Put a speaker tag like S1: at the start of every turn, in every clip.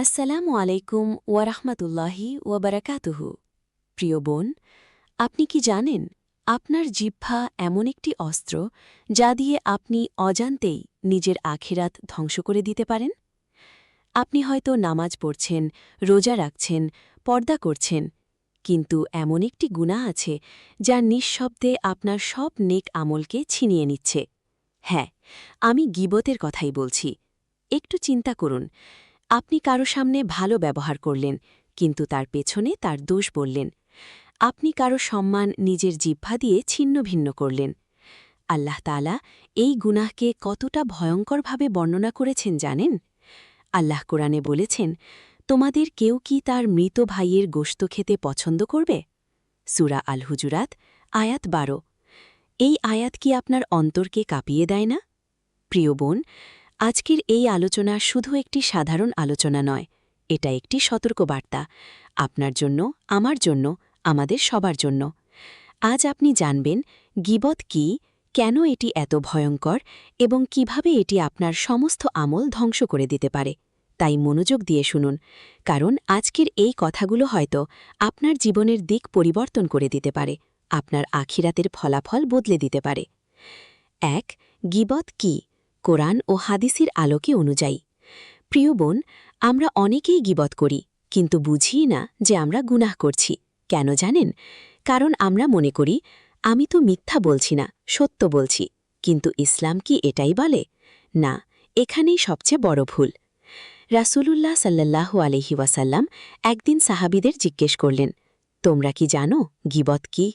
S1: আসসালামু আলাইকুম ওয়ারাহমাতুল্লাহি ওয়াবারাকাতুহু। প্রিয় বোন, আপনি কি জানেন আপনার জিহ্বা এমন একটি অস্ত্র যা দিয়ে আপনি অজান্তেই নিজের আখিরাত ধ্বংস করে দিতে পারেন? আপনি হয়তো নামাজ পড়ছেন, রোজা রাখছেন, পর্দা করছেন, কিন্তু এমন একটি গুনাহ আছে যা নিঃশব্দে আপনার সব নেক আমলকে ছিনিয়ে নিচ্ছে। হ্যাঁ, আমি গীবতের কথাই বলছি। একটু চিন্তা করুন, আপনি কারো সামনে ভালো ব্যবহার করলেন, কিন্তু তার পেছনে তার দোষ বললেন। আপনি কারো সম্মান নিজের জিহ্বা দিয়ে ছিন্নভিন্ন করলেন। আল্লাহ তাআলা এই গুনাহকে কতটা ভয়ঙ্করভাবে বর্ণনা করেছেন জানেন? আল্লাহ কোরআনে বলেছেন, তোমাদের কেউ কি তার মৃত ভাইয়ের গোশত খেতে পছন্দ করবে? সূরা আল হুজুরাত, আয়াত ১২। এই আয়াত কি আপনার অন্তরকে কাঁপিয়ে দেয় না? প্রিয় বোন, আজকের এই আলোচনা শুধু একটি সাধারণ আলোচনা নয়, এটা একটি সতর্কবার্তা, আপনার জন্য, আমার জন্য, আমাদের সবার জন্য। আজ আপনি জানবেন গীবত কি, কেন এটি এত ভয়ঙ্কর এবং কিভাবে এটি আপনার সমস্ত আমল ধ্বংস করে দিতে পারে। তাই মনোযোগ দিয়ে শুনুন, কারণ আজকের এই কথাগুলো হয়তো আপনার জীবনের দিক পরিবর্তন করে দিতে পারে, আপনার আখিরাতের ফলাফল বদলে দিতে পারে। ১. গীবত কি, কোরআন ও হাদিসের আলোকে অনুযায়ী। প্রিয় বোন, আমরা অনেকেই গীবত করি, কিন্তু বুঝিই না যে আমরা গুনাহ করছি। কেন জানেন? কারণ আমরা মনে করি, আমি তো মিথ্যা বলছি না, সত্য বলছি। কিন্তু ইসলাম কি এটাই বলে? না, এখানেই সবচেয়ে বড় ভুল। রাসূলুল্লাহ সাল্লাল্লাহু আলাইহি ওয়াসাল্লাম একদিন সাহাবীদের জিজ্ঞেস করলেন, তোমরা কি জানো গীবত কি?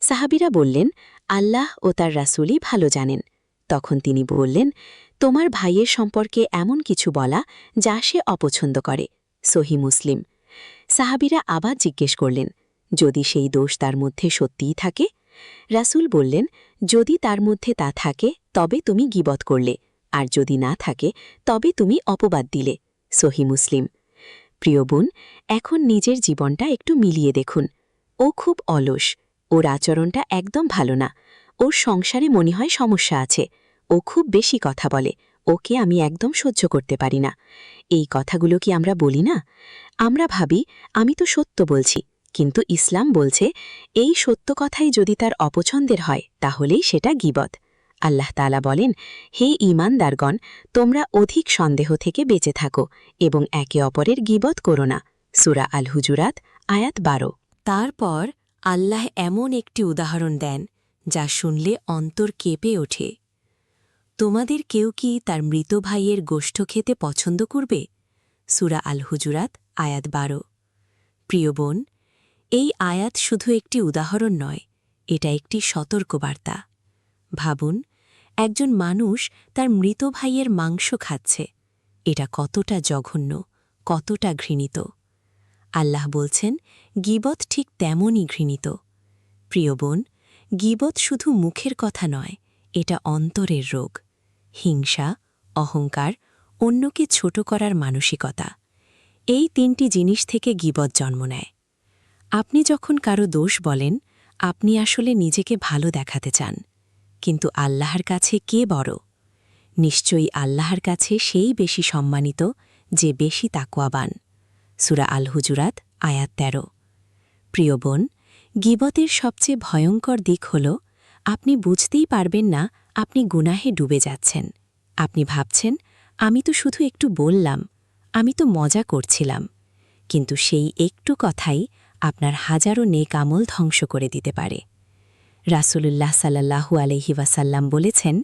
S1: সাহাবীরা বললেন, আল্লাহ ও তার রাসূলই ভালো জানেন। তখন তিনি বললেন, তোমার ভাইয়ের সম্পর্কে এমন কিছু বলা যা সে অপছন্দ করে। সহি মুসলিম। সাহাবীরা আবার জিজ্ঞেস করলেন, যদি সেই দোষ তার মধ্যে সত্যিই থাকে? রাসূল বললেন, যদি তার মধ্যে তা থাকে তবে তুমি গীবত করলে, আর যদি না থাকে তবে তুমি অপবাদ দিলে। সহি মুসলিম। প্রিয় বোন, এখন নিজের জীবনটা একটু মিলিয়ে দেখুন। ও খুব অলস, ওর আচরণটা একদম ভালো না, ওর সংসারে মনে হয় সমস্যা আছে, ও খুব বেশি কথা বলে, ওকে আমি একদম সহ্য করতে পারি না। এই কথাগুলো কি আমরা বলি না? আমরা ভাবি, আমি তো সত্য বলছি, কিন্তু ইসলাম বলছে এই সত্য কথাই যদি তার অপছন্দের হয় তাহলেই সেটা গীবত। আল্লাহ তাআলা বলেন, হে ঈমানদারগণ, তোমরা অধিক সন্দেহ থেকে বেঁচে থাকো এবং একে অপরের গীবত করো না। সূরা আল হুজুরাত, আয়াত ১২। তারপর আল্লাহ এমন একটি উদাহরণ দেন যা শুনলে অন্তর কেঁপে ওঠে। তোমাদের কেউ কি তার মৃত ভাইয়ের গোশত খেতে পছন্দ করবে? সূরা আল হুজুরাত, আয়াত ১২। প্রিয় বোন, এই আয়াত শুধু একটি উদাহরণ নয়, এটা একটি সতর্কবার্তা। ভাবুন, একজন মানুষ তার মৃত ভাইয়ের মাংস খাচ্ছে। এটা কতটা জঘন্য, কতটা ঘৃণিত। আল্লাহ বলছেন, গীবত ঠিক তেমনই ঘৃণিত। প্রিয় বোন, গীবত শুধু মুখের কথা নয়, এটা অন্তরের রোগ। হিংসা, অহংকার, অন্যকে ছোট করার মানসিকতা, এই তিনটি জিনিস থেকে গীবত জন্ম নেয়। আপনি যখন কারো দোষ বলেন, আপনি আসলে নিজেকে ভালো দেখাতে চান। কিন্তু আল্লাহর কাছে কে বড়? নিশ্চয়ই আল্লাহর কাছে সেই বেশি সম্মানিত যে বেশি তাকওয়াবান। সূরা আল হুজুরাত, আয়াত ১৩। প্রিয় বোন, গীবতের সবচেয়ে ভয়ঙ্কর দিক হল আপনি বুঝতেই পারবেন না আপনি গুনাহে ডুবে যাচ্ছেন। আপনি ভাবছেন, আমি তো শুধু একটু বললাম, আমি তো মজা করছিলাম। কিন্তু সেই একটু কথাই আপনার হাজারো নেক আমল ধ্বংস করে দিতে পারে। রাসূলুল্লাহ সাল্লাল্লাহু আলাইহি ওয়াসাল্লাম বলেছেন,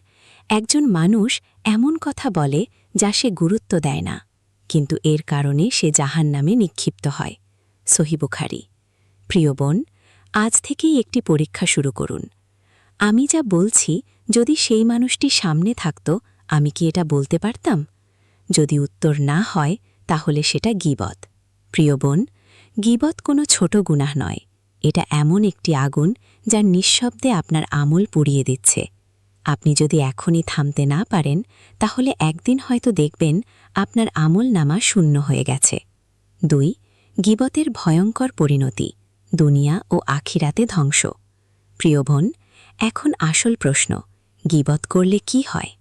S1: একজন মানুষ এমন কথা বলে যা সে গুরুত্ব দেয় না, কিন্তু এর কারণে সে জাহান্নামে নিক্ষিপ্ত হয়। সহিহ বুখারী। প্রিয় বোন, আজ থেকেই একটি পরীক্ষা শুরু করুন। আমি যা বলছি, যদি সেই মানুষটি সামনে থাকত, আমি কি এটা বলতে পারতাম? যদি উত্তর না হয়, তাহলে সেটা গীবত। প্রিয় বোন, গীবত কোনো ছোট গুনাহ নয়, এটা এমন একটি আগুন যা নিঃশব্দে আপনার আমল পুড়িয়ে দিচ্ছে। আপনি যদি এখনই থামতে না পারেন, তাহলে একদিন হয়তো দেখবেন আপনার আমল নামা শূন্য হয়ে গেছে। ২. গীবতের ভয়ঙ্কর পরিণতি, দুনিয়া ও আখিরাতে ধ্বংস। প্রিয় বোন, এখন আসল প্রশ্ন, গীবত করলে কি হয়?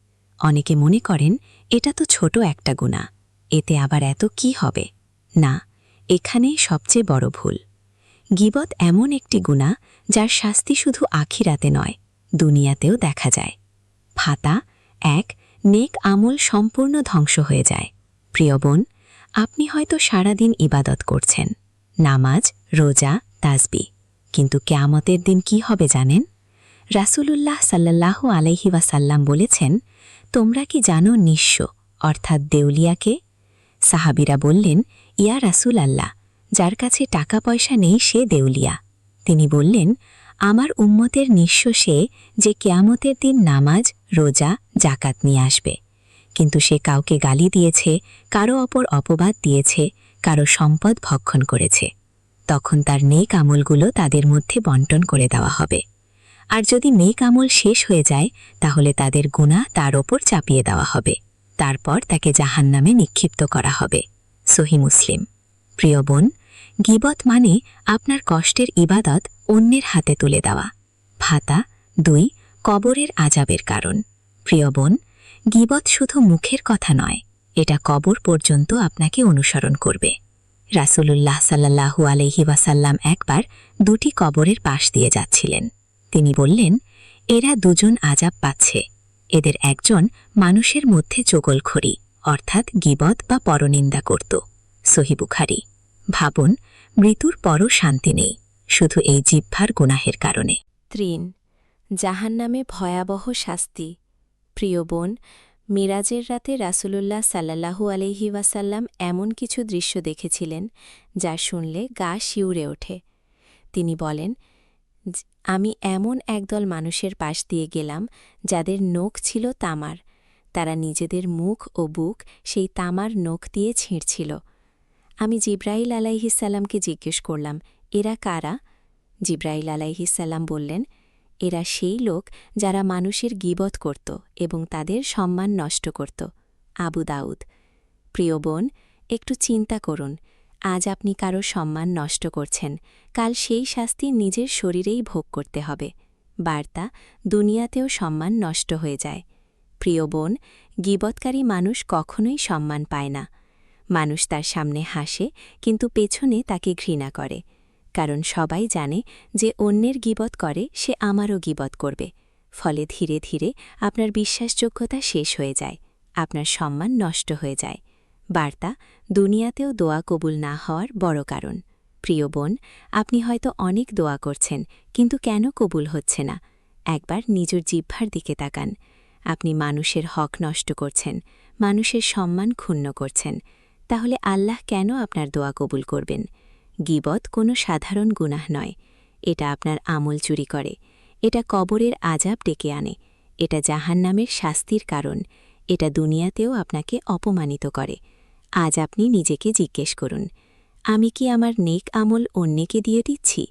S1: অনেকে মনে করেন এটা তো ছোট একটা গুনাহ, এতে আবার এত কি হবে? না, এখানেই সবচেয়ে বড় ভুল। গীবত এমন একটি গুনাহ যার শাস্তি শুধু আখিরাতে নয়, দুনিয়াতেও দেখা যায়। ফাতা ১, নেক আমল সম্পূর্ণ ধ্বংস হয়ে যায়। প্রিয় বোন, আপনি হয়তো সারাদিন ইবাদত করছেন, নামাজ, রোজা, তাসবিহ, কিন্তু কিয়ামতের দিন কি হবে জানেন? রাসূলুল্লাহ সাল্লাল্লাহু আলাইহি ওয়াসাল্লাম বলেছেন, তোমরা কি জানো নিঃস্ব অর্থাৎ দেউলিয়াকে? সাহাবীরা বললেন, ইয়া রাসূল আল্লাহ, যার কাছে টাকা পয়সা নেই সে দেউলিয়া। তিনি বললেন, আমার উম্মতের নিঃস্ব সে যে কিয়ামতের দিন নামাজ, রোজা, যাকাত নিয়ে আসবে, কিন্তু সে কাউকে গালি দিয়েছে, কারো অপর অপবাদ দিয়েছে, কারো সম্পদ ভক্ষণ করেছে। তখন তার নেক আমলগুলো তাদের মধ্যে বন্টন করে দেওয়া হবে। আর যদি নেক আমল শেষ হয়ে যায় তাহলে তাদের গুনাহ তার ওপর চাপিয়ে দেওয়া হবে, তারপর তাকে জাহান্নামে নিক্ষিপ্ত করা হবে। সহি মুসলিম। প্রিয় বোন, গীবত মানে আপনার কষ্টের ইবাদত অন্যের হাতে তুলে দেওয়া। ফাতা ২, কবরের আযাবের কারণ। প্রিয় বোন, গীবত শুধু মুখের কথা নয়, এটা কবর পর্যন্ত আপনাকে অনুসরণ করবে। রাসূলুল্লাহ সাল্লাল্লাহু আলাইহি ওয়াসাল্লাম একবার ২টি কবরের পাশ দিয়ে যাচ্ছিলেন। তিনি বললেন, এরা দুজন আযাব পাচ্ছে। এদের একজন মানুষের মধ্যে চগলখড়ি অর্থাৎ গীবত বা পরনিন্দা করত। সহিহ বুখারী। ভাবুন, মৃত্যুর পরও শান্তি নেই, শুধু এই জিহ্বার গুনাহের কারণে। ৩, জাহান্নামে ভয়াবহ শাস্তি। প্রিয় বোন, মিরাজের রাতে রাসূলুল্লাহ সাল্লাল্লাহু আলাইহি ওয়াসাল্লাম এমন কিছু দৃশ্য দেখেছিলেন যা শুনলে গা শিউরে ওঠে। তিনি বলেন, আমি এমন একদল মানুষের পাশ দিয়ে গেলাম যাদের নখ ছিল তামার। তারা নিজেদের মুখ ও বুক সেই তামার নখ দিয়ে ছিঁড়ছিল। আমি জিব্রাইল আলাইহিসসালামকে জিজ্ঞেস করলাম, এরা কারা? জিব্রাইল আলাইহিসসালাম বললেন, এরা সেই লোক যারা মানুষের গীবত করত এবং তাদের সম্মান নষ্ট করত। আবু দাউদ। প্রিয় বোন, একটু চিন্তা করুন, আজ আপনি কারো সম্মান নষ্ট করছেন, কাল সেই শাস্তি নিজের শরীরেই ভোগ করতে হবে। বার্তা, দুনিয়াতেও সম্মান নষ্ট হয়ে যায়। প্রিয় বোন, গীবতকারী মানুষ কখনোই সম্মান পায় না। মানুষ তার সামনে হাসে, কিন্তু পেছনে তাকে ঘৃণা করে, কারণ সবাই জানে যে অন্যের গীবত করে সে আমারও গীবত করবে। ফলে ধীরে ধীরে আপনার বিশ্বাসযোগ্যতা শেষ হয়ে যায়, আপনার সম্মান নষ্ট হয়ে যায়। বার্তা, দুনিয়াতেও দোয়া কবুল না হওয়ার বড় কারণ। প্রিয় বোন, আপনি হয়তো অনেক দোয়া করছেন, কিন্তু কেন কবুল হচ্ছে না? একবার নিজের জিহ্বার দিকে তাকান। আপনি মানুষের হক নষ্ট করছেন, মানুষের সম্মান ক্ষুণ্ণ করছেন। তাহলে আল্লাহ কেন আপনার দোয়া কবুল করবেন? গীবত কোনো সাধারণ গুনাহ নয়। এটা আপনার আমল চুরি করে, এটা কবরের আযাব ডেকে আনে, এটা জাহান্নামের শাস্তির কারণ, এটা দুনিয়াতেও আপনাকে অপমানিত করে। আজ আপনি নিজেকে জিজ্ঞেস করুন, আমি কি আমার নেক আমল অন্যকে দিয়ে দিচ্ছি?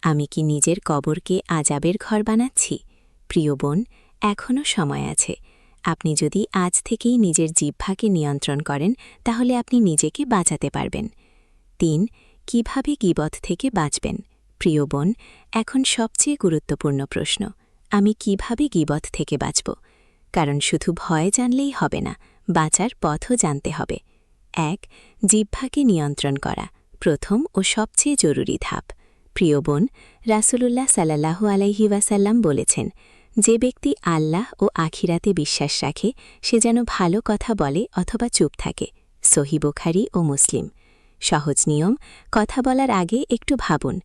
S1: আমি কি নিজের কবরকে আযাবের ঘর বানাচ্ছি? প্রিয় বোন, এখনও সময় আছে। আপনি যদি আজ থেকেই নিজের জিহ্বাকে নিয়ন্ত্রণ করেন তাহলে আপনি নিজেকে বাঁচাতে পারবেন। ৩, কিভাবে গীবত থেকে বাঁচবেন? প্রিয় বোন, এখন সবচেয়ে গুরুত্বপূর্ণ প্রশ্ন, আমি কিভাবে গীবত থেকে বাঁচব? কারণ শুধু ভয় জানলেই হবে না, বাঁচার পথও জানতে হবে। ১, জিহ্বাকে নিয়ন্ত্রণ করা, প্রথম ও সবচেয়ে জরুরি ধাপ। প্রিয় বোন, রাসূলুল্লাহ সাল্লাল্লাহু আলাইহি ওয়াসাল্লাম বলেছেন, যে ব্যক্তি আল্লাহ ও আখিরাতে বিশ্বাস রাখে সে যেন ভালো কথা বলে অথবা চুপ থাকে। সহিহ বুখারী ও মুসলিম। সহজ নিয়ম, কথা বলার আগে একটু ভাবুন,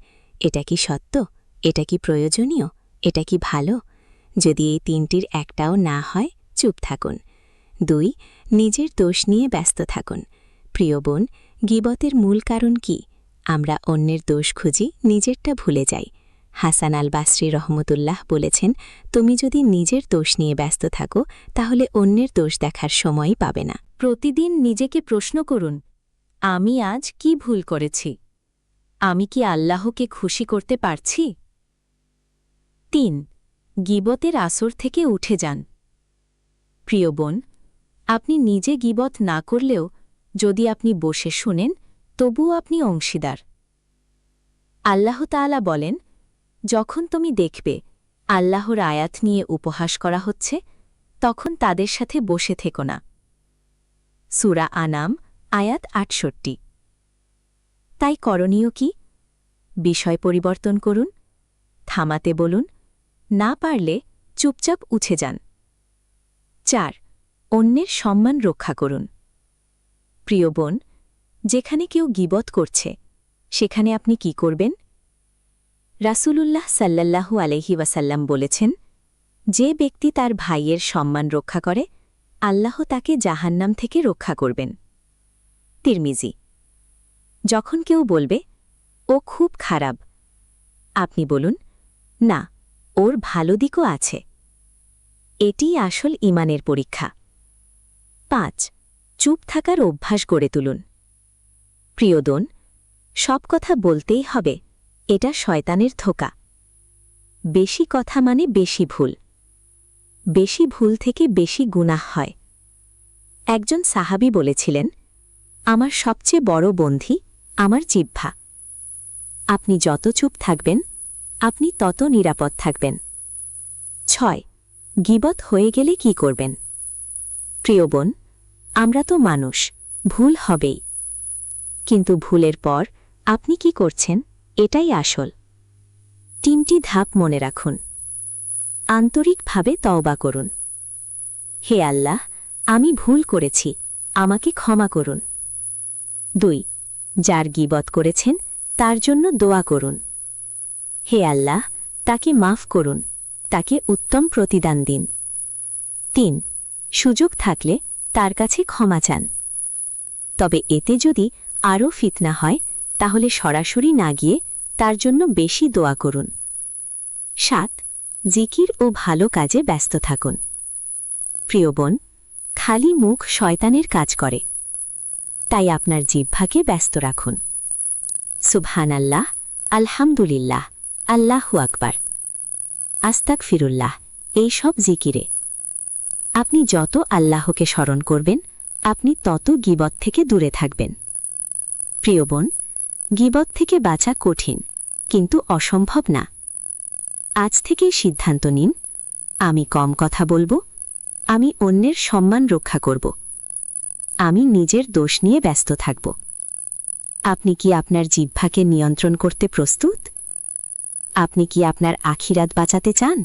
S1: এটা কি সত্য? এটা কি প্রয়োজনীয়? এটা কি ভালো? যদি এই তিনটির একটাও না হয়, চুপ থাকুন। ২, নিজের দোষ নিয়ে ব্যস্ত থাকুন। প্রিয় বোন, গীবতের মূল কারণ কি? আমরা অন্যের দোষ খুঁজি, নিজেরটা ভুলে যাই। হাসান আল বাসরি রহমতুল্লাহ বলেছেন, তুমি যদি নিজের দোষ নিয়ে ব্যস্ত থাকো তাহলে অন্যের দোষ দেখার সময়ই পাবে না। প্রতিদিন নিজেকে প্রশ্ন করুন, আমি আজ কি ভুল করেছি? আমি কি আল্লাহকে খুশি করতে পারছি? ৩, গীবতের আসর থেকে উঠে যান। প্রিয় বোন, আপনি নিজে গীবত না করলেও যদি আপনি বসে শুনেন তবুও আপনি অংশীদার। আল্লাহ তাআলা বলেন, যখন তুমি দেখবে আল্লাহর আয়াত নিয়ে উপহাস করা হচ্ছে, তখন তাদের সাথে বসে থেকো না। সূরা আনাম আয়াত ৬৮। তাই করণীয় কি? বিষয় পরিবর্তন করুন, থামাতে বলুন, না পারলে চুপচাপ উঠে যান। ৪ অন্যের সম্মান রক্ষা করুন। প্রিয় বোন, যেখানে কেউ গীবত করছে সেখানে আপনি কি করবেন? রাসূলুল্লাহ সাল্লাল্লাহু আলাইহি ওয়াসাল্লাম বলেছেন, যে ব্যক্তি তার ভাইয়ের সম্মান রক্ষা করে আল্লাহ তাকে জাহান্নাম থেকে রক্ষা করবেন। তিরমিজি। যখন কেউ বলবে, ও খুব খারাপ, আপনি বলুন, না, ওর ভালো দিকও আছে। এটিই আসল ঈমানের পরীক্ষা। ৫ চুপ থাকার অভ্যাস গড়ে তুলুন। প্রিয়দন, সব কথা বলতেই হবে, এটা শয়তানের ধোঁকা। বেশি কথা মানে বেশি ভুল। বেশি ভুল থেকে বেশি গুনাহ হয়। একজন সাহাবী বলেছিলেন, আমার সবচেয়ে বড় বন্ধী আমার জিহ্বা। আপনি যত চুপ থাকবেন আপনি তত নিরাপদ থাকবেন। ৬ গীবত হয়ে গেলে কি করবেন? প্রিয় বোন, আমরা তো মানুষ, ভুল হবেই। কিন্তু ভুলের পর আপনি কি করছেন এটাই আসল। ৩টি ধাপ মনে রাখুন। আন্তরিকভাবে তওবা করুন। হে আল্লাহ, আমি ভুল করেছি, আমাকে ক্ষমা করুন। ২ যার গীবত করেছেন তার জন্য দোয়া করুন। হে আল্লাহ, তাকে মাফ করুন, তাকে উত্তম প্রতিদান দিন। ৩ সুযোগ থাকলে তার কাছে ক্ষমা চান। তবে এতে যদি আরও ফিতনা হয় তাহলে সরাসরি না গিয়ে তার জন্য বেশি দোয়া করুন। ৭ জিকির ও ভালো কাজে ব্যস্ত থাকুন। প্রিয় বোন, খালি মুখ শয়তানের কাজ করে, তাই আপনার জিহ্বাকে ব্যস্ত রাখুন। সুবহানাল্লাহ, আলহামদুলিল্লাহ, আল্লাহু আকবার, আস্তাগফিরুল্লাহ, এই সব জিকিরে আপনি যত আল্লাহকে স্মরণ করবেন আপনি তত গীবত থেকে দূরে থাকবেন। প্রিয় বোন, গীবত থেকে বাঁচা কঠিন কিন্তু অসম্ভব না। আজ থেকেই সিদ্ধান্ত নিন, আমি কম কথা বলবো, আমি অন্যের সম্মান রক্ষা করব, আমি নিজের দোষ নিয়ে ব্যস্ত থাকব। আপনি কি আপনার জিহ্বাকে নিয়ন্ত্রণ করতে প্রস্তুত? আপনি কি আপনার আখিরাত বাঁচাতে চান?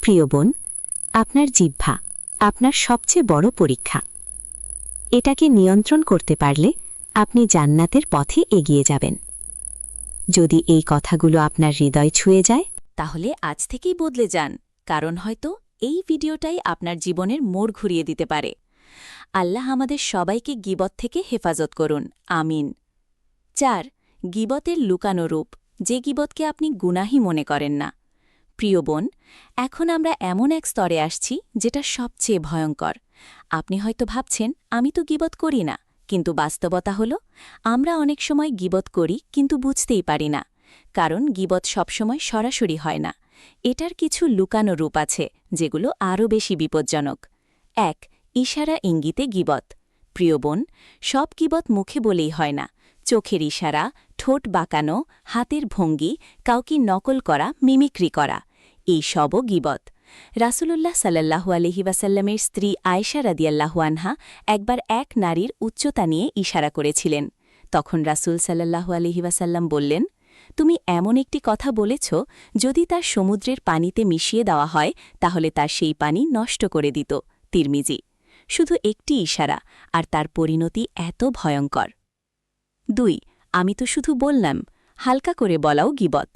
S1: প্রিয় বোন, আপনার জিহ্বা আপনার সবচেয়ে বড় পরীক্ষা। এটাকে নিয়ন্ত্রণ করতে পারলে আপনি জান্নাতের পথে এগিয়ে যাবেন। যদি এই কথাগুলো আপনার হৃদয় ছুঁয়ে যায়,
S2: তাহলে আজ থেকেই বদলে যান, কারণ হয়তো এই ভিডিওটাই আপনার জীবনের মোড় ঘুরিয়ে দিতে পারে। আল্লাহ আমাদের সবাইকে গীবত থেকে হেফাজত করুন, আমিন। ৪ গীবতের লুকানো রূপ, যে গীবতকে আপনি গুনাহি মনে করেন না। প্রিয় বোন, এখন আমরা এমন এক স্তরে আসছি যেটা সবচেয়ে ভয়ঙ্কর। আপনি হয়তো ভাবছেন, আমি তো গীবত করি না, কিন্তু বাস্তবতা হল আমরা অনেক সময় গীবত করি কিন্তু বুঝতেই পারি না। কারণ গীবত সবসময় সরাসরি হয় না, এটার কিছু লুকানো রূপ আছে যেগুলো আরও বেশি বিপজ্জনক। ১ ইশারা ইঙ্গিতে গীবত। প্রিয় বোন, সব গীবত মুখে বলেই হয় না। চোখের ইশারা, ঠোঁট বাঁকানো, হাতের ভঙ্গি, কাউকে নকল করা, মিমিক্রি করা, এই সবও গীবত। রাসূলুল্লাহ সাল্লাল্লাহু আলাইহি ওয়াসাল্লামের স্ত্রী আয়েশা রাদিয়াল্লাহু আনহা একবার এক নারীর উচ্চতা নিয়ে ইশারা করেছিলেন। তখন রাসূল সাল্লাল্লাহু আলাইহি ওয়াসাল্লাম বললেন, তুমি এমন একটি কথা বলেছ, যদি তার সমুদ্রের পানিতে মিশিয়ে দেওয়া হয় তাহলে তার সেই পানি নষ্ট করে দিত। তিরমিজি। শুধু একটি ইশারা আর তার পরিণতি এত ভয়ঙ্কর। ২ আমি তো শুধু বললাম, হালকা করে বলাও গীবত।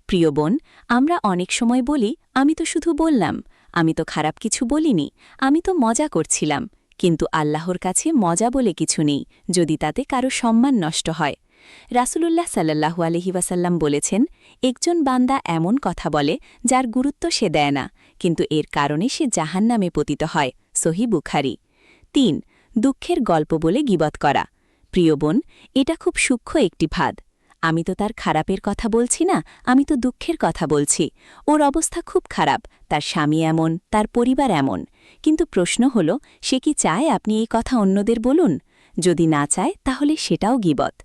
S2: প্রিয় বোন, আমরা অনেক সময় বলি, আমি তো শুধু বললাম, আমি তো খারাপ কিছু বলিনি, আমি তো মজা করছিলাম। কিন্তু আল্লাহর কাছে মজা বলে কিছু নেই যদি তাতে কারো সম্মান নষ্ট হয়। রাসূলুল্লাহ সাল্লাল্লাহু আলাইহি ওয়াসাল্লাম বলেছেন, একজন বান্দা এমন কথা বলে যার গুরুত্ব সে দেয় না, কিন্তু এর কারণে সে জাহান্নামে পতিত হয়। সহিহ বুখারী। ৩ দুঃখের গল্প বলে গীবত করা। প্রিয় বোন, এটা খুব সূক্ষ্ম একটি ফাঁদ। আমি তো তার খারাপের কথা বলছি না, আমি তো দুঃখের কথা বলছি। ওর অবস্থা খুব খারাপ, তার স্বামী এমন, তার পরিবার এমন। কিন্তু প্রশ্ন হল, সে কি চায় আপনি এই কথা অন্যদের বলুন? যদি না চায় তাহলে সেটাও গীবত।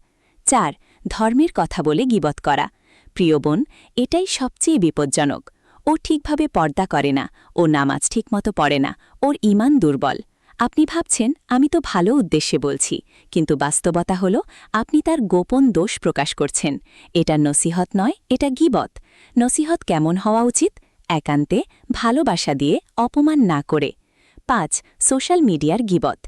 S2: ৪ ধর্মের কথা বলে গীবত করা। প্রিয় বোন, এটাই সবচেয়ে বিপজ্জনক। ও ঠিকভাবে পর্দা করে না, ও নামাজ ঠিকমতো পড়ে না, ওর ঈমান দুর্বল। আপনি ভাবছেন আমি তো ভালো উদ্দেশ্যে বলছি, কিন্তু বাস্তবতা হল আপনি তার গোপন দোষ প্রকাশ করছেন। এটা নসিহত নয়, এটা গীবত। নসিহত কেমন হওয়া উচিত? একান্তে, ভালোবাসা দিয়ে, অপমান না করে। 5. সোশ্যাল মিডিয়ার গীবত।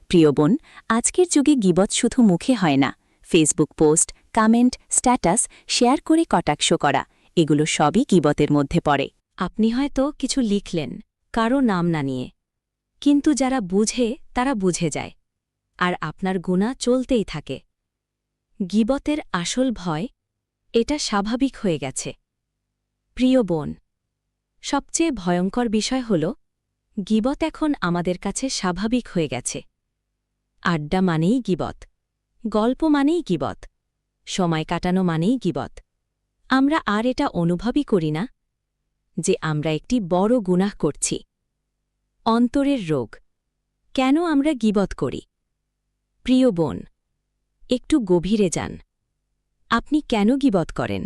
S2: প্রিয় বোন, আজকের যুগে গীবত শুধু মুখে হয় না। Facebook post, comment, status, share করে কটাক্ষ করা, এগুলো সবই গীবতের মধ্যে পড়ে।
S1: আপনি হয়তো কিছু লিখলেন, কারো নাম না নিয়ে, কিন্তু যারা বুঝে তারা বুঝে যায়, আর আপনার গুনাহ চলতেই থাকে। গীবতের আসল ভয়, এটা স্বাভাবিক হয়ে গেছে। প্রিয় বোন, সবচেয়ে ভয়ঙ্কর বিষয় হল গীবত এখন আমাদের কাছে স্বাভাবিক হয়ে গেছে। আড্ডা মানেই গীবত, গল্প মানেই গীবত, সময় কাটানো মানেই গীবত। আমরা আর এটা অনুভবই করি না যে আমরা একটি বড় গুনাহ করছি। অন্তরের রোগ। কেন আমরা গীবত করি? প্রিয় বোন, একটু গভীরে যান। আপনি কেন গীবত করেন?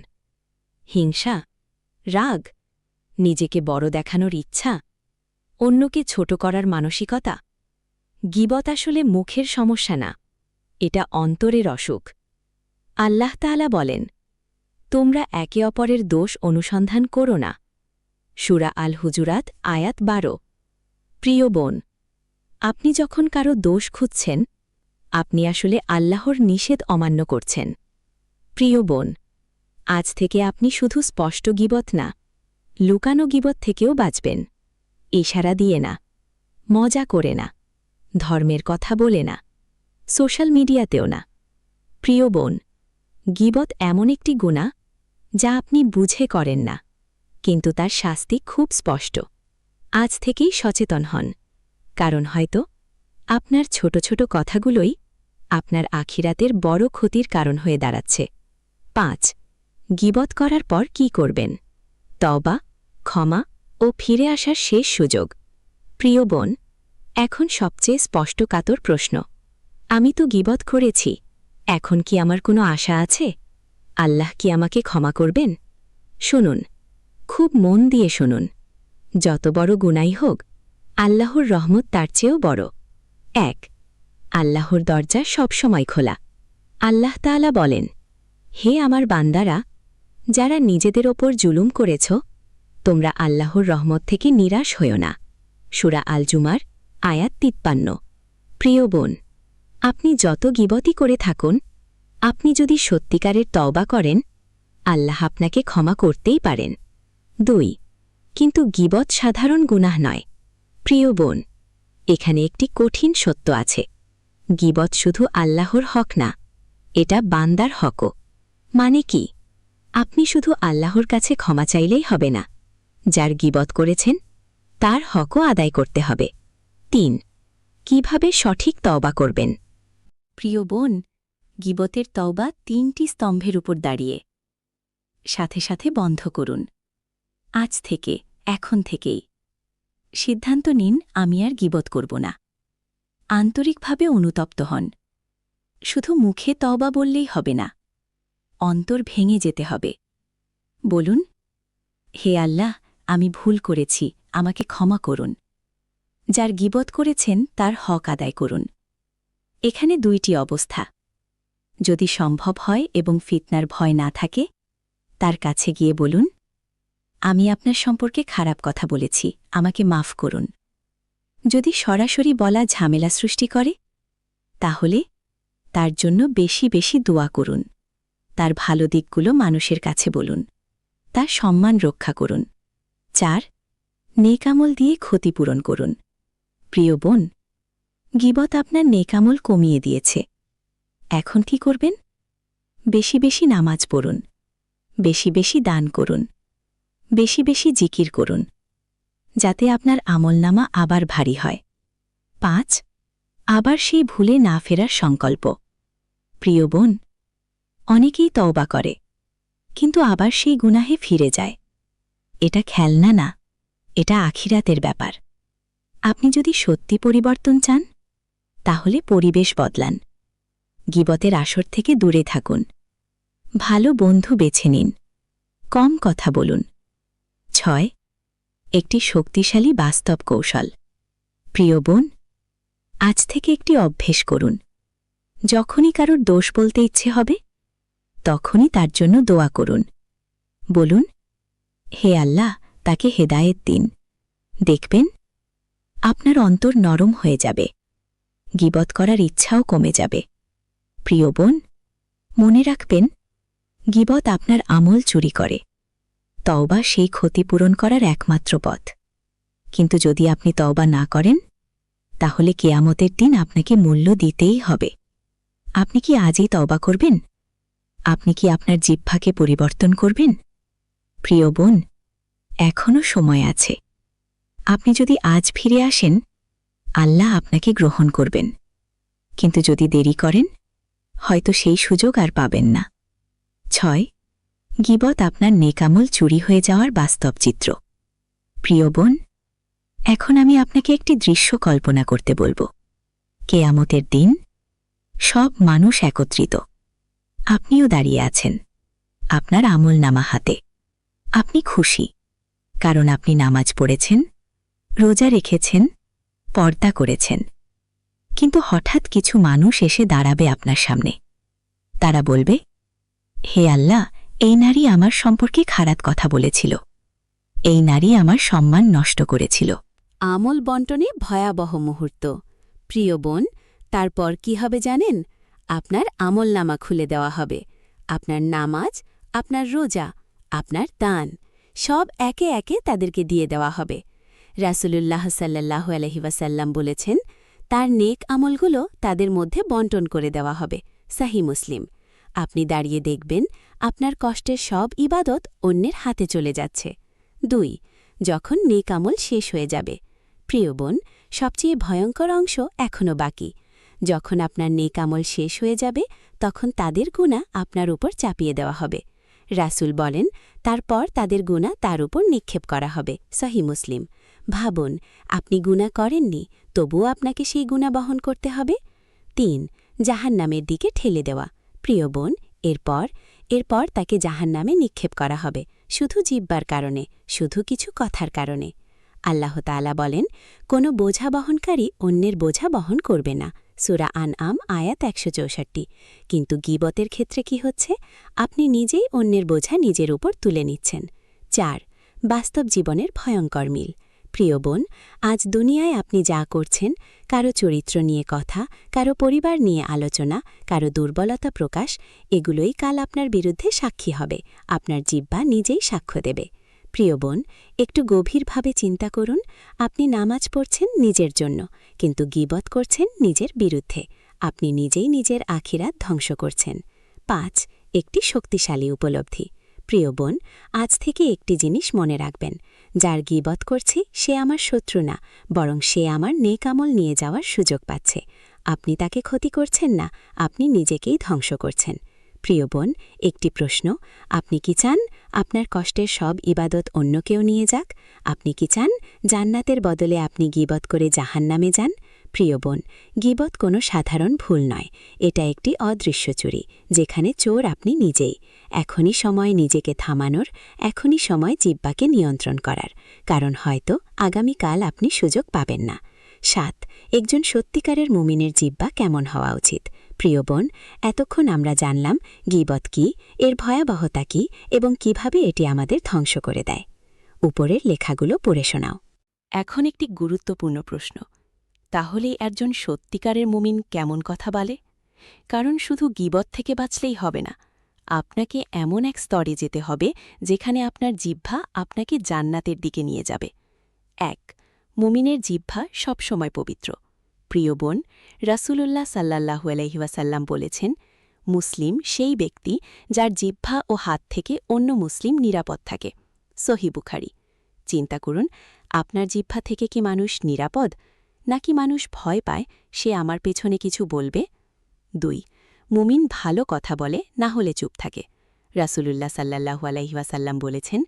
S1: হিংসা, রাগ, নিজেকে বড় দেখানোর ইচ্ছা, অন্যকে ছোট করার মানসিকতা? গীবত আসলে মুখের সমস্যা না, এটা অন্তরের অসুখ। আল্লাহ তাআলা বলেন, তোমরা একে অপরের দোষ অনুসন্ধান করো না। সূরা আল হুজুরাত আয়াত 12। প্রিয় বোন, আপনি যখন কারো দোষ খুঁজছেন, আপনি আসলে আল্লাহর নিষেধ অমান্য করছেন। প্রিয় বোন, আজ থেকে আপনি শুধু স্পষ্ট গীবত না, লুকানো গীবত থেকেও বাঁচবেন। ইশারা দিয়ে না, মজা করে না, ধর্মের কথা বলে না, সোশ্যাল মিডিয়াতেও না। প্রিয় বোন, গীবত এমন একটি গুনাহ যা আপনি বুঝে করেন না, কিন্তু তার শাস্তি খুব স্পষ্ট। আজ থেকেই সচেতন হন, কারণ হয়তো আপনার ছোট ছোট কথাগুলোই আপনার আখিরাতের বড় ক্ষতির কারণ হয়ে দাঁড়াচ্ছে। 5. গীবত করার পর কি করবেন? তওবা, ক্ষমা ও ফিরে আসার শেষ সুযোগ। প্রিয় বোন, এখন সবচেয়ে স্পষ্টকাতর প্রশ্ন, আমি তো গীবত করেছি, এখন কি আমার কোনো আশা আছে? আল্লাহ কি আমাকে ক্ষমা করবেন? শুনুন, খুব মন দিয়ে শুনুন। যত বড় গুনাই হোক, আল্লাহর রহমত তার চেয়েও বড়। 1. আল্লাহর দরজা সবসময় খোলা। আল্লাহ তাআলা বলেন, হে আমার বান্দারা, যারা নিজেদের ওপর জুলুম করেছ, তোমরা আল্লাহর রহমত থেকে নিরাশ হও না। সূরা আল জুমার আয়াত 53। প্রিয় বোন, আপনি যত গীবতই করে থাকুন, আপনি যদি সত্যিকারের তওবা করেন, আল্লাহ আপনাকে ক্ষমা করতেই পারেন। 2. কিন্তু গীবত সাধারণ গুনাহ নয়। প্রিয় বোন, এখানে একটি কঠিন সত্য আছে। গীবত শুধু আল্লাহর হক না, এটা বান্দার হকও। মানে কি? আপনি শুধু আল্লাহর কাছে ক্ষমা চাইলেই হবে না, যার গীবত করেছেন তার হকও আদায় করতে হবে। 3. কিভাবে সঠিক তওবা করবেন? প্রিয় বোন, গীবতের তওবা 3টি স্তম্ভের উপর দাঁড়িয়ে। সাথে সাথে বন্ধ করুন। আজ থেকে, এখন থেকেই সিদ্ধান্ত নিন, আমি আর গীবত করব না। আন্তরিকভাবে অনুতপ্ত হন। শুধু মুখে তওবা বললেই হবে না, অন্তর ভেঙে যেতে হবে। বলুন, হে আল্লাহ, আমি ভুল করেছি, আমাকে ক্ষমা করুন। যার গীবত করেছেন তার হক আদায় করুন। এখানে 2টি অবস্থা। যদি সম্ভব হয় এবং ফিতনার ভয় না থাকে, তার কাছে গিয়ে বলুন, আমি আপনার সম্পর্কে খারাপ কথা বলেছি, আমাকে মাফ করুন। যদি সরাসরি বলা ঝামেলা সৃষ্টি করে, তাহলে তার জন্য বেশি বেশি দোয়া করুন। তার ভালো দিকগুলো মানুষের কাছে বলুন, তার সম্মান রক্ষা করুন। 4. নেকামল দিয়ে ক্ষতিপূরণ করুন। প্রিয় বোন, গীবত আপনার নেকামল কমিয়ে দিয়েছে। এখন কি করবেন? বেশি বেশি নামাজ পড়ুন, বেশি বেশি দান করুন, বেশি বেশি জিকির করুন, যাতে আপনার আমলনামা আবার ভারী হয়। 5. আবার সেই ভুলে না ফেরার সংকল্প। প্রিয় বোন, অনেকেই তওবা করে, কিন্তু আবার সেই গুনাহে ফিরে যায়। এটা খেলনা না, এটা আখিরাতের ব্যাপার। আপনি যদি সত্যি পরিবর্তন চান, তাহলে পরিবেশ বদলান। গীবতের আসর থেকে দূরে থাকুন। ভালো বন্ধু বেছে নিন। কম কথা বলুন। 6. একটি শক্তিশালী বাস্তব কৌশল। প্রিয় বোন,
S2: আজ থেকে একটি অভ্যেস করুন। যখনই কারোর দোষ বলতে ইচ্ছে হবে তখনই তার জন্য দোয়া করুন। বলুন, হে আল্লাহ, তাকে হেদায়েত দিন। দেখবেন আপনার অন্তর নরম হয়ে যাবে, গীবত করার ইচ্ছাও কমে যাবে। প্রিয় বোন, মনে রাখবেন, গীবত আপনার আমল চুরি করে। তওবা সেই ক্ষতিপূরণ করার একমাত্র পথ। কিন্তু যদি আপনি তওবা না করেন, তাহলে কিয়ামতের দিন আপনাকে মূল্য দিতেই হবে। আপনি কি আজই তওবা করবেন? আপনি কি আপনার জিহ্বাকে পরিবর্তন করবেন? প্রিয় বোন, এখনও সময় আছে। আপনি যদি আজ ফিরে আসেন, আল্লাহ আপনাকে গ্রহণ করবেন। কিন্তু যদি দেরি করেন, হয়তো সেই সুযোগ আর পাবেন না। 6. গীবত আপনার নেকামল চুরি হয়ে যাওয়ার বাস্তব চিত্র। প্রিয় বোন, এখন আমি আপনাকে একটি দৃশ্য কল্পনা করতে বলবো। কেয়ামতের দিন সব মানুষ একত্রিত। আপনিও দাঁড়িয়ে আছেন, আপনার আমলনামা হাতে। আপনি খুশি, কারণ আপনি নামাজ পড়েছেন, রোজা রেখেছেন, পর্দা করেছেন। কিন্তু হঠাৎ কিছু মানুষ এসে দাঁড়াবে আপনার সামনে। তারা বলবে, হে আল্লাহ, এই নারী আমার সম্পর্কে খারাপ কথা বলেছিল। এই নারী আমার সম্মান নষ্ট করেছিল।
S1: আমল বন্টনে ভয়াবহ মুহূর্ত। প্রিয় বোন, তারপর কি হবে জানেন? আপনার আমলনামা খুলে দেওয়া হবে। আপনার নামাজ, আপনার রোজা, আপনার দান সব একে একে তাদেরকে দিয়ে দেওয়া হবে। রাসূলুল্লাহ সাল্লাল্লাহু আলাইহি ওয়াসাল্লাম বলেছেন, তার নেক আমলগুলো তাদের মধ্যে বন্টন করে দেওয়া হবে। সহিহ মুসলিম। আপনি দাঁড়িয়ে দেখবেন আপনার কষ্টের সব ইবাদত অন্যের হাতে চলে যাচ্ছে। 2. যখন নেক আমল শেষ হয়ে যাবে। প্রিয় বোন, সবচেয়ে ভয়ঙ্কর অংশ এখনও বাকি। যখন আপনার নেক আমল শেষ হয়ে যাবে, তখন তাদের গুনাহ আপনার উপর চাপিয়ে দেওয়া হবে। রাসূল বলেন, তারপর তাদের গুনাহ তার উপর নিক্ষেপ করা হবে। সহিহ মুসলিম। ভাবুন, আপনি গুনাহ করেননি, তবুও আপনাকে সেই গুনাহ বহন করতে হবে। 3. জাহান্নামের দিকে ঠেলে দেওয়া। প্রিয় বোন, এরপর তাকে জাহান্নামে নিক্ষেপ করা হবে, শুধু জিহ্বার কারণে, শুধু কিছু কথার কারণে। আল্লাহ তাআলা বলেন, কোনো বোঝা বহনকারী অন্যের বোঝা বহন করবে না। সূরা আনআম আয়াত 164। কিন্তু গীবতের ক্ষেত্রে কি হচ্ছে? আপনি নিজেই অন্যের বোঝা নিজের উপর তুলে নিচ্ছেন। 4. বাস্তব জীবনের ভয়ঙ্কর মিল। প্রিয় বোন, আজ দুনিয়ায় আপনি যা করছেন, কারো চরিত্র নিয়ে কথা, কারো পরিবার নিয়ে আলোচনা, কারো দুর্বলতা প্রকাশ, এগুলোই কাল আপনার বিরুদ্ধে সাক্ষী হবে। আপনার জিহ্বা নিজেই সাক্ষ্য দেবে। প্রিয় বোন, একটু গভীরভাবে চিন্তা করুন। আপনি নামাজ পড়ছেন নিজের জন্য, কিন্তু গীবত করছেন নিজের বিরুদ্ধে। আপনি নিজেই নিজের আখিরাত ধ্বংস করছেন। 5. একটি শক্তিশালী উপলব্ধি। প্রিয় বোন, আজ থেকে একটি জিনিস মনে রাখবেন, যার গীবত করছি সে আমার শত্রু না, বরং সে আমার নেক আমল নিয়ে যাওয়ার সুযোগ পাচ্ছে। আপনি তাকে ক্ষতি করছেন না, আপনি নিজেকেই ধ্বংস করছেন। প্রিয় বোন, একটি প্রশ্ন, আপনি কি চান আপনার কষ্টের সব ইবাদত অন্য কেউ নিয়ে যাক? আপনি কি চান জান্নাতের বদলে আপনি গীবত করে জাহান্নামে যান? প্রিয় বোন, গীবত কোনো সাধারণ ভুল নয়, এটা একটি অদৃশ্য চুরি, যেখানে চোর আপনি নিজেই। এখনই সময় নিজেকে থামানোর, এখনই সময় জিহ্বাকে নিয়ন্ত্রণ করার, কারণ হয়তো আগামীকাল আপনি সুযোগ পাবেন না। 7. একজন সত্যিকারের মুমিনের জিহ্বা কেমন হওয়া উচিত? প্রিয় বোন, এতক্ষণ আমরা জানলাম গীবত কি, এর ভয়াবহতা কি এবং কিভাবে এটি আমাদের ধ্বংস করে দেয়। উপরের লেখাগুলো পড়ে শোনাও।
S2: এখন একটি গুরুত্বপূর্ণ প্রশ্ন। তাহলে একজন সত্যিকারের মুমিন কেমন কথা বলে? কারণ শুধু গীবত থেকে বাঁচলেই হবে না, আপনাকে এমন এক স্তরে যেতে হবে যেখানে আপনার জিহ্বা আপনাকে জান্নাতের দিকে নিয়ে যাবে। 1. মুমিনের জিহ্বা সবসময় পবিত্র। প্রিয় বোন, রাসূলুল্লাহ সাল্লাল্লাহু আলাইহি ওয়াসাল্লাম বলেছেন, মুসলিম সেই ব্যক্তি যার জিহ্বা ও হাত থেকে অন্য মুসলিম নিরাপদ থাকে। সহিহ বুখারী। চিন্তা করুন, আপনার জিহ্বা থেকে কি মানুষ নিরাপদ, নাকি মানুষ ভয় পায় সে আমার পেছনে কিছু বলবে? 2. মুমিন ভালো কথা বলে, না হলে চুপ থাকে। রাসূলুল্লাহ সাল্লাল্লাহু আলাইহি ওয়াসাল্লাম বলেছেন,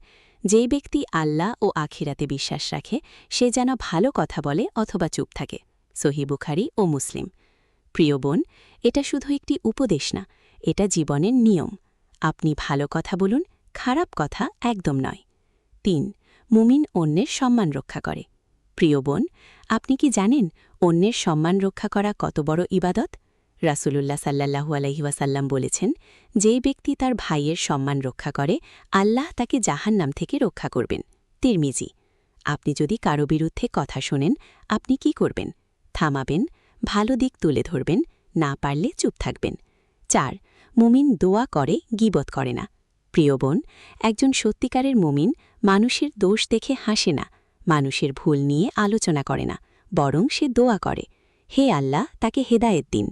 S2: যেই ব্যক্তি আল্লাহ ও আখিরাতে বিশ্বাস রাখে সে যেন ভালো কথা বলে অথবা চুপ থাকে। সহিহ বুখারী ও মুসলিম। প্রিয় বোন, এটা শুধু একটি উপদেশ না, এটা জীবনের নিয়ম। আপনি ভালো কথা বলুন, খারাপ কথা একদম নয়। 3. মুমিন অন্যের সম্মান রক্ষা করে।
S1: প্রিয় বোন, আপনি কি জানেন অন্যের সম্মান রক্ষা করা কত বড় ইবাদত? রাসূলুল্লাহ সাল্লাল্লাহু আলাইহি ওয়াসাল্লাম বলেছেন, যে ব্যক্তি তার ভাইয়ের সম্মান রক্ষা করে, আল্লাহ তাকে জাহান্নাম থেকে রক্ষা করবেন। তিরমিজি। আপনি যদি কারো বিরুদ্ধে কথা শোনেন, আপনি কি করবেন? থামাবেন, ভালো দিক তুলে ধরবেন, না পারলে চুপ থাকবেন। 4. মুমিন দোয়া করে, গীবত করে না। প্রিয় বোন, একজন সত্যিকারের মুমিন মানুষের দোষ দেখে হাসে না, মানুষের ভুল নিয়ে আলোচনা করে না, বরং সে দোয়া করে, হে আল্লাহ, তাকে হেদায়েত দিন।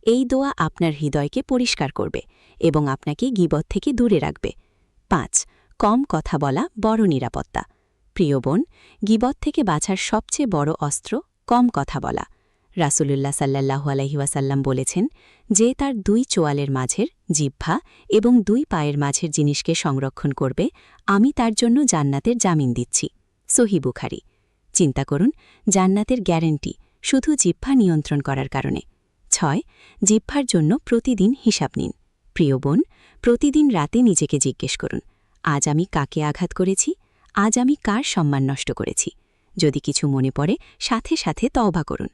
S1: এই দোয়া আপনার হৃদয়কে পরিষ্কার করবে এবং আপনাকে গীবত থেকে দূরে রাখবে। 5. কম কথা বলা বড় নিরাপত্তা। প্রিয় বোন, গীবত থেকে বাঁচার সবচেয়ে বড় অস্ত্র কম কথা বলা। রাসূলুল্লাহ সাল্লাল্লাহু আলাইহি ওয়াসাল্লাম বলেছেন, যে তার 2 চোয়ালের মাঝের জিহ্বা এবং 2 পায়ের মাঝের জিনিসকে সংরক্ষণ করবে, আমি তার জন্য জান্নাতের জামিন দিচ্ছি। সহিহ বুখারী। চিন্তা করুন, জান্নাতের গ্যারান্টি শুধু জিহ্বা নিয়ন্ত্রণ করার কারণে। 6. জিহ্বার জন্য প্রতিদিন হিসাব নিন। প্রিয় বোন, প্রতিদিন রাতে নিজেকে জিজ্ঞেস করুন, আজ আমি কাকে আঘাত করেছি? আজ আমি কার সম্মান নষ্ট করেছি? যদি কিছু মনে পড়ে, সাথে সাথে তওবা করুন।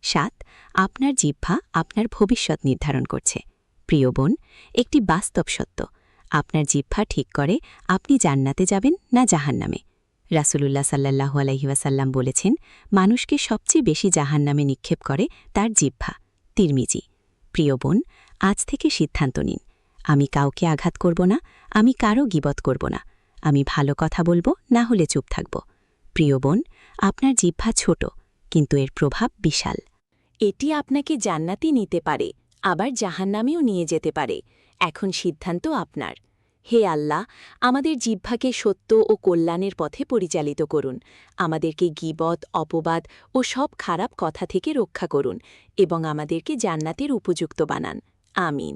S1: 7. আপনার জিহ্বা আপনার ভবিষ্যৎ নির্ধারণ করছে। প্রিয় বোন, একটি বাস্তব সত্য, আপনার জিহ্বা ঠিক করে আপনি জান্নাতে যাবেন না জাহান্নামে। রাসূলুল্লাহ সাল্লাল্লাহু আলাইহি ওয়াসাল্লাম বলেছেন, মানুষকে সবচেয়ে বেশি জাহান্নামে নিক্ষেপ করে তার জিহ্বা। তিরমিজি। প্রিয় বোন, আজ থেকে সিদ্ধান্ত নিন, আমি কাউকে আঘাত করব না, আমি কারও গীবত করব না, আমি ভালো কথা বলবো, না হলে চুপ থাকব। প্রিয় বোন, আপনার জিহ্বা ছোট, কিন্তু এর প্রভাব বিশাল।
S2: এটি আপনাকে জান্নাতে নিতে পারে, আবার জাহান্নামেও নিয়ে যেতে পারে। এখন সিদ্ধান্ত আপনার। হে আল্লাহ, আমাদের জিহ্বাকে সত্য ও কল্যাণের পথে পরিচালিত করুন। আমাদেরকে গীবত, অপবাদ ও সব খারাপ কথা থেকে রক্ষা করুন এবং আমাদেরকে জান্নাতের উপযুক্ত বানান। আমিন।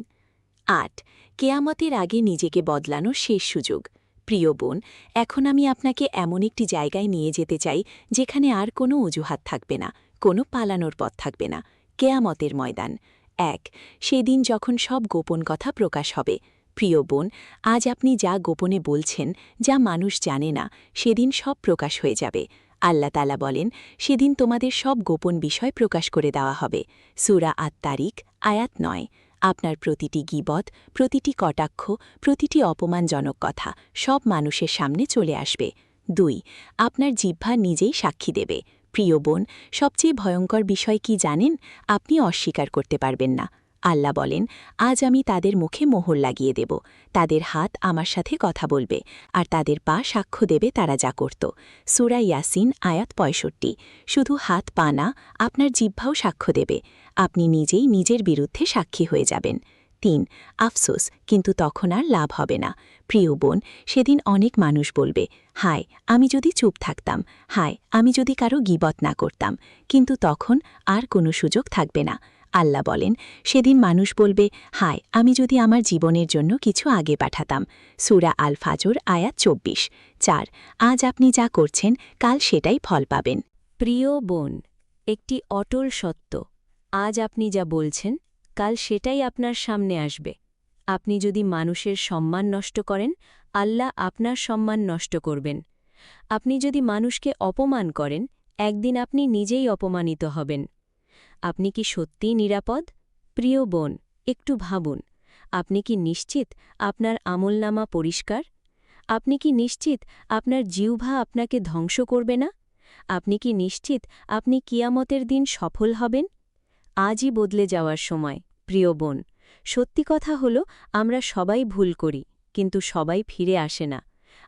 S2: 8. কেয়ামতের আগে নিজেকে বদলানোর শেষ সুযোগ। প্রিয় বোন, এখন আমি আপনাকে এমন একটি জায়গায় নিয়ে যেতে চাই যেখানে আর কোনো অজুহাত থাকবে না, কোনো পালানোর পথ থাকবে না। কেয়ামতের ময়দান। 1. সেদিন যখন সব গোপন কথা প্রকাশ হবে। প্রিয় বোন, আজ আপনি যা গোপনে বলছেন, যা মানুষ জানে না, সেদিন সব প্রকাশ হয়ে যাবে। আল্লাহ তাআলা বলেন, সেদিন তোমাদের সব গোপন বিষয় প্রকাশ করে দেওয়া হবে। সূরা আত-তারিক, আয়াত 9। আপনার প্রতিটি গীবত, প্রতিটি কটাক্ষ, প্রতিটি অপমানজনক কথা সব মানুষের সামনে চলে আসবে। 2. আপনার জিহ্বা নিজেই সাক্ষী দেবে। প্রিয় বোন, সবচেয়ে ভয়ঙ্কর বিষয় কি জানেন? আপনি অস্বীকার করতে পারবেন না। আল্লাহ বলেন, আজ আমি তাদের মুখে মোহর লাগিয়ে দেব, তাদের হাত আমার সাথে কথা বলবে, আর তাদের পা সাক্ষ্য দেবে তারা যা করত। সূরা ইয়াসিন, আয়াত 65। শুধু হাত পা না, আপনার জিহ্বাও সাক্ষ্য দেবে। আপনি নিজেই নিজের বিরুদ্ধে সাক্ষী হয়ে যাবেন। 3. আফসোস, কিন্তু তখন আর লাভ হবে না। প্রিয় বোন, সেদিন অনেক মানুষ বলবে, হায়, আমি যদি চুপ থাকতাম, হায়, আমি যদি কারো গীবত না করতাম। কিন্তু তখন আর কোনো সুযোগ থাকবে না। আল্লাহ বলেন, সেদিন মানুষ বলবে, হায়, আমি যদি আমার জীবনের জন্য কিছু আগে পাঠাতাম। সূরা আল ফাজর, আয়াত 24। 4. আজ আপনি যা করছেন, কাল সেটাই ফল পাবেন।
S1: প্রিয় বোন, একটি অটল সত্য, আজ আপনি যা বলছেন, কাল সেটাই আপনার সামনে আসবে। আপনি যদি মানুষের সম্মান নষ্ট করেন, আল্লাহ আপনার সম্মান নষ্ট করবেন। আপনি যদি মানুষকে অপমান করেন, একদিন আপনি নিজেই অপমানিত হবেন। আপনি কি সত্যিই নিরাপদ? প্রিয় বোন, একটু ভাবুন, আপনি কি নিশ্চিত আপনার আমলনামা পরিষ্কার? আপনি কি নিশ্চিত আপনার জিহ্বা আপনাকে ধ্বংস করবে না? আপনি কি নিশ্চিত আপনি কিয়ামতের দিন সফল হবেন? আজই বদলে যাওয়ার সময়, প্রিয় বোন। সত্যি কথা হল, আমরা সবাই ভুল করি, কিন্তু সবাই ফিরে আসে না।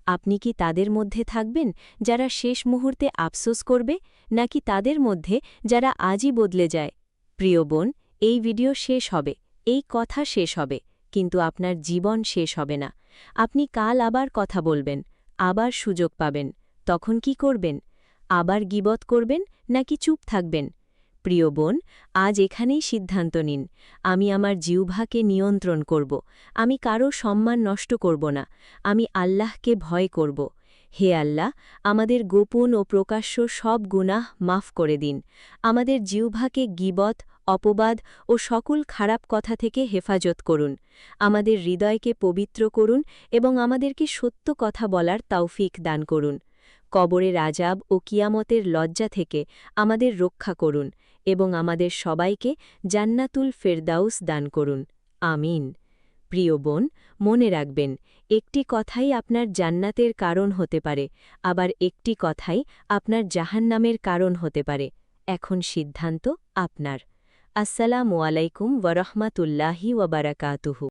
S1: আপনি কি তাদের মধ্যে থাকবেন যারা শেষ মুহূর্তে আফসোস করবে, নাকি তাদের মধ্যে যারা আজই বদলে যায়? প্রিয় বোন, এই ভিডিও শেষ হবে, এই কথা শেষ হবে, কিন্তু আপনার জীবন শেষ হবে না। আপনি কাল আবার কথা বলবেন, আবার সুযোগ পাবেন। তখন কি করবেন? আবার গীবত করবেন নাকি চুপ থাকবেন? প্রিয় বোন, আজ এখানেই সিদ্ধান্ত নিন, আমি আমার জিহ্বাকে নিয়ন্ত্রণ করব, আমি কারো সম্মান নষ্ট করব না, আমি আল্লাহকে ভয় করব। হে আল্লাহ, আমাদের গোপন ও প্রকাশ্য সব গুনাহ মাফ করে দিন। আমাদের জিহ্বাকে গীবত, অপবাদ ও সকল খারাপ কথা থেকে হেফাজত করুন। আমাদের হৃদয়কে পবিত্র করুন এবং আমাদেরকে সত্য কথা বলার তৌফিক দান করুন। কবরের আজাব ও কিয়ামতের লজ্জা থেকে আমাদের রক্ষা করুন এবং আমাদের সবাইকে জান্নাতুল ফেরদাউস দান করুন আমিন প্রিয় বোন মনে রাখবেন একটি কথাই আপনার জান্নাতের কারণ হতে পারে আবার একটি কথাই আপনার জাহান্নামের কারণ হতে পারে এখন সিদ্ধান্ত আপনার আসসালামু আলাইকুম ওয়া রাহমাতুল্লাহি ওয়া বারাকাতুহু